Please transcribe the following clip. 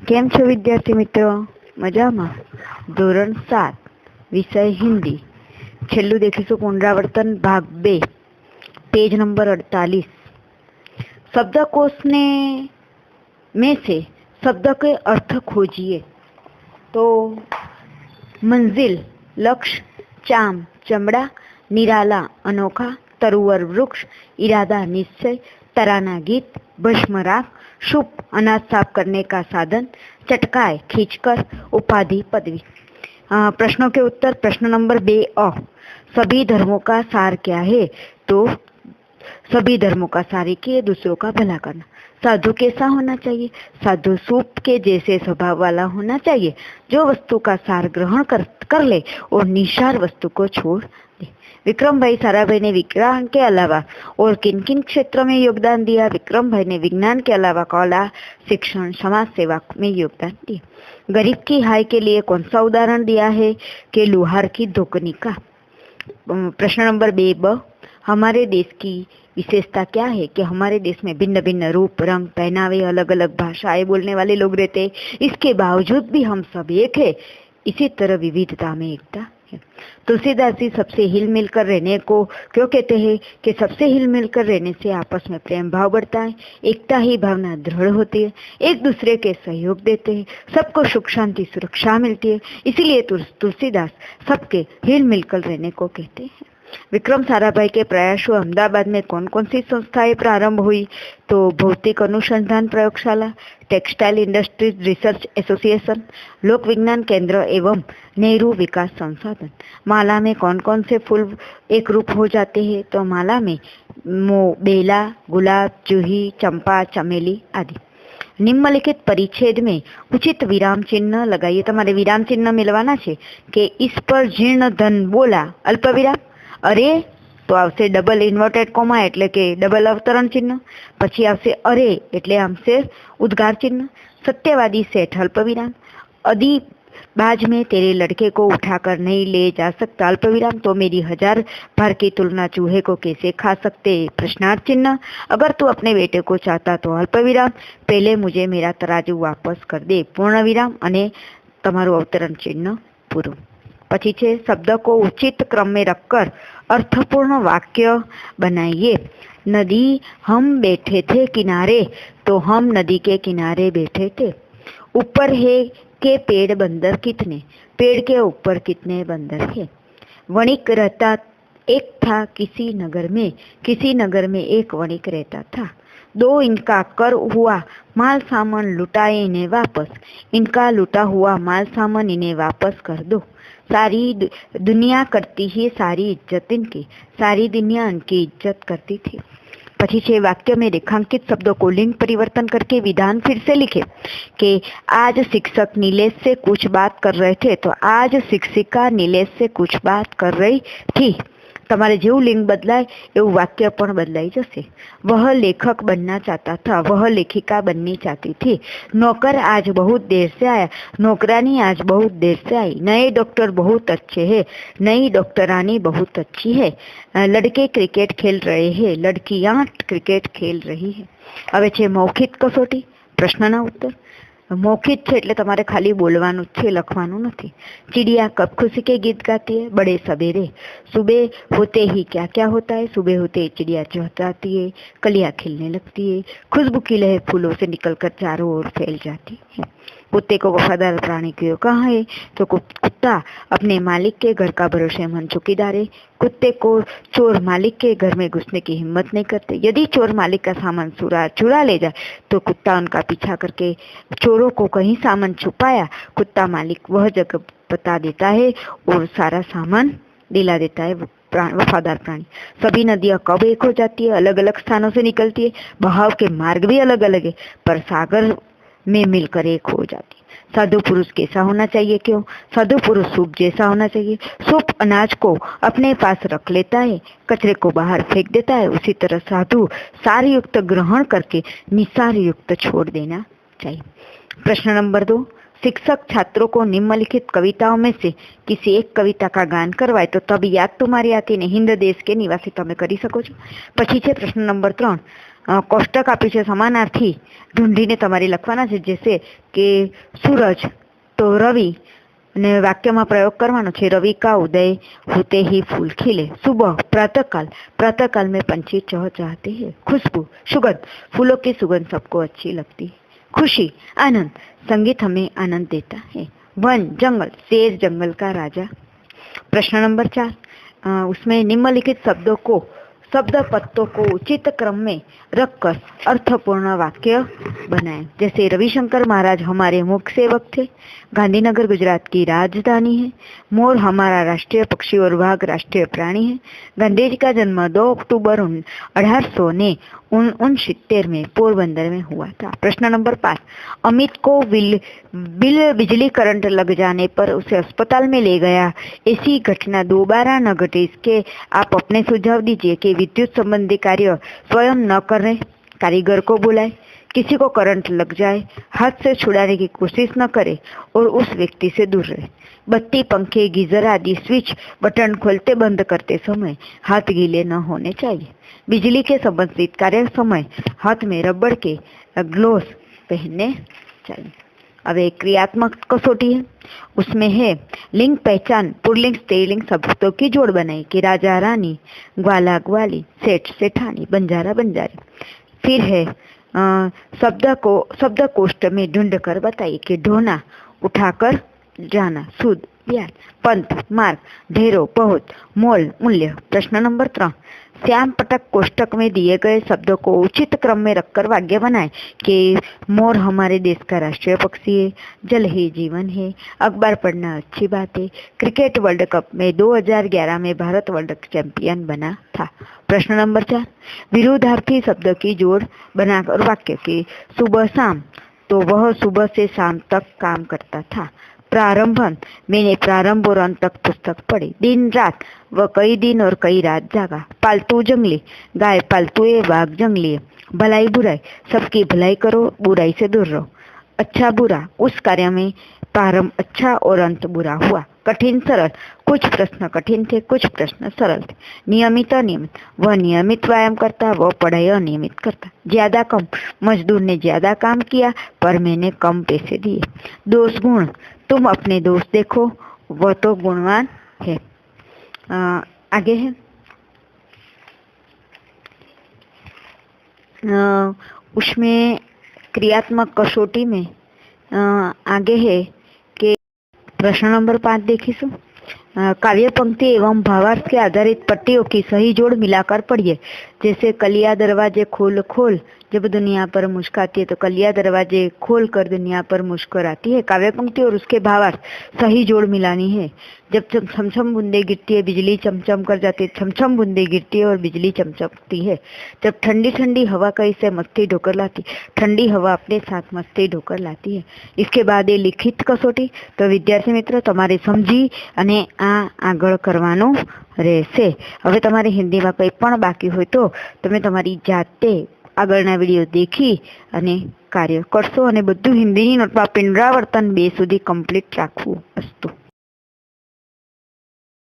કેમ છો વિદ્યાર્થી મિત્રો? મજામાં? ધોરણ 7 વિષય હિન્દી. છેલ્લું देखीશું पुनरावर्तन भाग 2 पेज नंबर 48। शब्दकोश में से शब्द के अर्थ खोजिए। तो मंजिल, लक्ष्य, चाम, चमड़ा, निराला, अनोखा, तरुवर, वृक्ष, इरादा, निश्चय, तराना, गीत, भस्म, राख, शुभ, अनाज साफ करने का साधन, चटकाए, खींचकर, उपाधि, पदवी। प्रश्नों के उत्तर। प्रश्न नंबर 2 सभी धर्मों का सार क्या है? तो सभी धर्मों का सार एक ही, दूसरों का भला करना। साधु कैसा होना चाहिए? साधु सूप के जैसे स्वभाव वाला होना चाहिए, जो वस्तु का सार ग्रहण कर ले और निसार वस्तु को छोड़ दे। विक्रम भाई साराभाई ने विज्ञान के अलावा और किन किन क्षेत्रों में योगदान दिया? विक्रम भाई ने विज्ञान के अलावा कला, शिक्षण, समाज सेवा में योगदान दिया। गरीब की हाय के लिए कौन सा उदाहरण दिया है? कि लुहार की धोकनी का। प्रश्न नंबर 2 हमारे देश की विशेषता क्या है? कि हमारे देश में भिन्न भिन्न रूप, रंग, पहनावे, अलग अलग भाषाएं बोलने वाले लोग रहते हैं। इसके बावजूद भी हम सब एक है। इसी तरह विविधता में एकता है। तुलसीदास जी सबसे हिल मिलकर रहने को क्यों कहते हैं? कि सबसे हिल मिलकर रहने से आपस में प्रेम भाव बढ़ता है, एकता ही भावना दृढ़ होती है, एक दूसरे के सहयोग देते हैं, सबको सुख शांति सुरक्षा मिलती है। इसीलिए तुलसीदास सबके हिल मिलकर रहने को कहते हैं। विक्रम साराभाई के प्रयासों अहमदाबाद में कौन कौन सी संस्थाएं प्रारंभ हुई? तो भौतिक अनुसंधान प्रयोगशाला, टेक्सटाइल इंडस्ट्रीज रिसर्च एसोसिएशन, लोक विज्ञान केंद्र एवं नेहरू विकास संसाधन। माला में कौन कौन से फूल एक रूप हो जाते हैं? तो माला में बेला, गुलाब, जूही, चंपा, चमेली आदि। निम्नलिखित परिच्छेद में उचित विराम चिन्ह लगाइए। तमारे विराम चिन्ह मिलवाना छे कि इस पर जीर्ण धन बोला अल्प विराम, अरे तो आवशे डबल इन्वर्टेड कोमा एटले के डबल अवतरण चिन्ह, पछी आवशे अरे एटले आवशे उद्गार चिन्ह, सत्यवादी सेठ अल्प विराम, अदी बाज में तेरे लड़के को उठाकर नहीं ले जा सकता अल्प विराम, तो मेरी 1000 भार की तुलना चूहे को कैसे खा सकते प्रश्नार्थ चिन्ह, अगर तू अपने बेटे को चाहता तो अल्प विराम, पहले मुझे मेरा तराजू वापस कर दे पूर्ण विराम, अने तमारू अवतरण चिन्ह पूરું। पछी छे शब्द को उचित क्रम में रखकर अर्थपूर्ण वाक्य बनाइए। नदी हम बैठे थे किनारे, तो हम नदी के किनारे बैठे थे। ऊपर है के पेड़ बंदर कितने? पेड़ के ऊपर कितने बंदर है? वणिक रहता एक था किसी नगर में एक वणिक रहता था। 2 इनका कर हुआ माल सामान लुटाए इन्हें वापस, इनका लुटा हुआ माल सामान इन्हें वापस कर दो। सारी दुनिया करती है सारी इज्जत इनकी, सारी दुनिया इनकी इज्जत करती थी। पछी छे वाक्य में रेखांकित शब्दों को लिंग परिवर्तन करके विधान फिर से लिखे कि आज शिक्षक नीलेश से कुछ बात कर रहे थे, तो आज शिक्षिका नीलेश से कुछ बात कर रही थी। तमारे जेवुं लिंग बदलाय एवं वाक्य पण बदलाई जशे। वह लेखक बनना चाहता था, वह लेखिका बननी चाहती थी। नौकर आज बहुत देर से आया, नौकरानी आज बहुत देर से आई। नए डॉक्टर बहुत अच्छे हैं, नई डॉक्टरानी बहुत अच्छी है। लड़के क्रिकेट खेल रहे हैं, लड़कियां क्रिकेट खेल रही है। हवे छे मौखिक कसोटी। प्रश्नना उत्तर। मौखिक है એટલે તમારે ખાલી બોલવાનું છે, લખવાનું નથી। चिड़िया कब खुशी के गीत गाती है? बड़े सवेरे। सुबह होते ही क्या क्या होता है? सुबह होते ही चिड़िया चहचहाती है, कलियां खिलने लगती है, खुशबू की लहर फूलों से निकलकर चारों ओर फैल जाती है। कुत्ते को वफादार प्राणी क्यों कहा है? तो कुत्ता अपने मालिक के घर का भरोसेमंद चौकीदार है। कुत्ते को चोर मालिक के घर में घुसने की हिम्मत नहीं करते। यदि चोर मालिक का सामान चुरा ले जाए तो कुत्ता उनका पीछा करके चोरों को कहीं सामान छुपाया, कुत्ता मालिक वह जगह बता देता है और सारा सामान दिला देता है। वफादार प्राणी। सभी नदियां कब एक हो जाती है? अलग अलग स्थानों से निकलती है। बहाव के मार्ग भी अलग अलग है, पर सागर में मिलकर एक हो जाती है। साधु पुरुष कैसा होना चाहिए? क्यों? साधु पुरुष सूप जैसा होना चाहिए। सूप अनाज को अपने पास रख लेता है, कचरे को बाहर फेंक देता है। उसी तरह साधु सार युक्त ग्रहण करके निसार युक्त छोड़ देना चाहिए। प्रश्न नंबर 2 शिक्षक छात्रों को निम्नलिखित कविताओं में से किसी एक कविता का गान करवाए तो तब याद तुम्हारी आती ने हिंद देश के निवासी तमे करी सको छो। पछी छे प्रश्न नंबर 3 કોષ્ટક આપ્યું છે સમાનાર્થી ઢૂંઢીને તમારે લખવાના છે, જેસે કે સૂરજ તો રવિ, અને વાક્યમાં પ્રયોગ કરવાનો છે, रवि का उदय होते ही फूल खिले, सुबह प्रातःकाल, प्रातःकाल में पंछी चहचहाते हैं, खुशबू सुगंध, फूलों की सुगंध सबको अच्छी लगती है, खुशी आनंद, संगीत हमें आनंद देता है, वन जंगल, शेर जंगल का राजा। प्रश्न नंबर 4, उसमें निम्नलिखित शब्द पत्तों को उचित क्रम में रखकर अर्थपूर्ण वाक्य बनाएं। जैसे रविशंकर महाराज हमारे मुख्य सेवक थे, गांधीनगर गुजरात की राजधानी है, मोर हमारा राष्ट्रीय पक्षी और बाघ राष्ट्रीय प्राणी है, गांधी जी का जन्म 2 अक्टूबर 1869 में पोरबंदर में हुआ था। प्रश्न नंबर 5, अमित को बिजली करंट लग जाने पर उसे अस्पताल में ले गया, ऐसी घटना दोबारा न घटे, इसके आप अपने सुझाव दीजिए कि विद्युत संबंधी कार्य स्वयं न करें, कारीगर को बुलाए, किसी को करंट लग जाए हाथ से छुड़ाने की कोशिश न करे और उस व्यक्ति से दूर रहे। बत्ती, पंखे, गीजर आदि स्विच बटन खोलते बंद करते समय हाथ गीले न होने चाहिए। बिजली के संबंधित कार्य समय हाथ में रबड़ के ग्लोव्स पहनने चाहिए। अब एक क्रियात्मक कसौटी है, उसमें है लिंग पहचान, पुल्लिंग स्त्रीलिंग शब्दों की जोड़ बनाई कि राजा रानी, ग्वाला ग्वाली, सेठ सेठानी, बंजारा बंजारी। फिर है शब्द कोष्ठ में ढूंढ कर बताइए कि ढोना, उठाकर जाना, सूद ब्याज, पंथ मार्ग, ढेरों बहुत, मोल मूल्य। प्रश्न नंबर 3, श्याम पटक कोष्टक में दिए गए शब्दों को उचित क्रम में रखकर वाक्य बनाएं कि मोर हमारे देश का राष्ट्रीय पक्षी है, जल ही जीवन है, अखबार पढ़ना अच्छी बात है, क्रिकेट वर्ल्ड कप में 2011 में भारत वर्ल्ड चैंपियन बना था। प्रश्न नंबर 4, विरोधार्थी शब्द की जोड़ बनाकर वाक्य की सुबह शाम, तो वह सुबह से शाम तक काम करता था। प्रारंभन, मैंने प्रारंभ और अंत तक पुस्तक पढ़ी। दिन रात, वह कई दिन और कई रात जागा। पालतू जंगली, गाय पालतू है, बाघ जंगली है। भलाई बुराई, सबकी भलाई करो, बुराई से दूर रहो। अच्छा बुरा, उस कार्य में प्रारंभ अच्छा और अंत बुरा हुआ। कठिन सरल, कुछ प्रश्न कठिन थे, कुछ प्रश्न सरल थे। नियमित अनियमित, वह नियमित व्यायाम करता, वह पढ़ाई अनियमित करता। ज्यादा कम, मजदूर ने ज्यादा काम किया पर मैंने कम पैसे दिए। दोष गुण, तुम अपने दोस्त देखो, वह तो गुणवान है। आगे है उसमें क्रियात्मक कसौटी में आगे है कि प्रश्न नंबर 5 देखीશું। काव्य पंक्ति एवं भावार्थ के आधारित पट्टियों की सही जोड़ मिलाकर पढ़िए। जैसे कलिया दरवाजे खोल खोल, जब दुनिया पर मुश्क आती है तो कलिया दरवाजे खोल कर दुनिया पर मुस्कुर आती है। काव्य पंक्ति और उसके भावार्थ सही जोड़ मिलानी है। जब छमछम बूंदे गिरती है, बिजली चमचम कर जाती है, छमछम बूंदे गिरती है और बिजली चमचमती है। जब ठंडी ठंडी हवा कहीं से मस्ती ढोकर लाती, ठंडी हवा अपने साथ मस्ती ढोकर लाती है। इसके बाद ये लिखित कसौटी, तो विद्यार्थी मित्रों તમારે સમજી અને આ આગળ કરવાનું રહેશે। હવે તમારે હિન્દીમાં કંઈ પણ બાકી હોય તો તમે તમારી જાતે આગળના વિડીયો देखी અને કાર્ય કરશો અને બધું હિન્દીની નોટમાં પુનરાવર્તન 2 સુધી કમ્પ્લીટ રાખવું. અસ્તુ।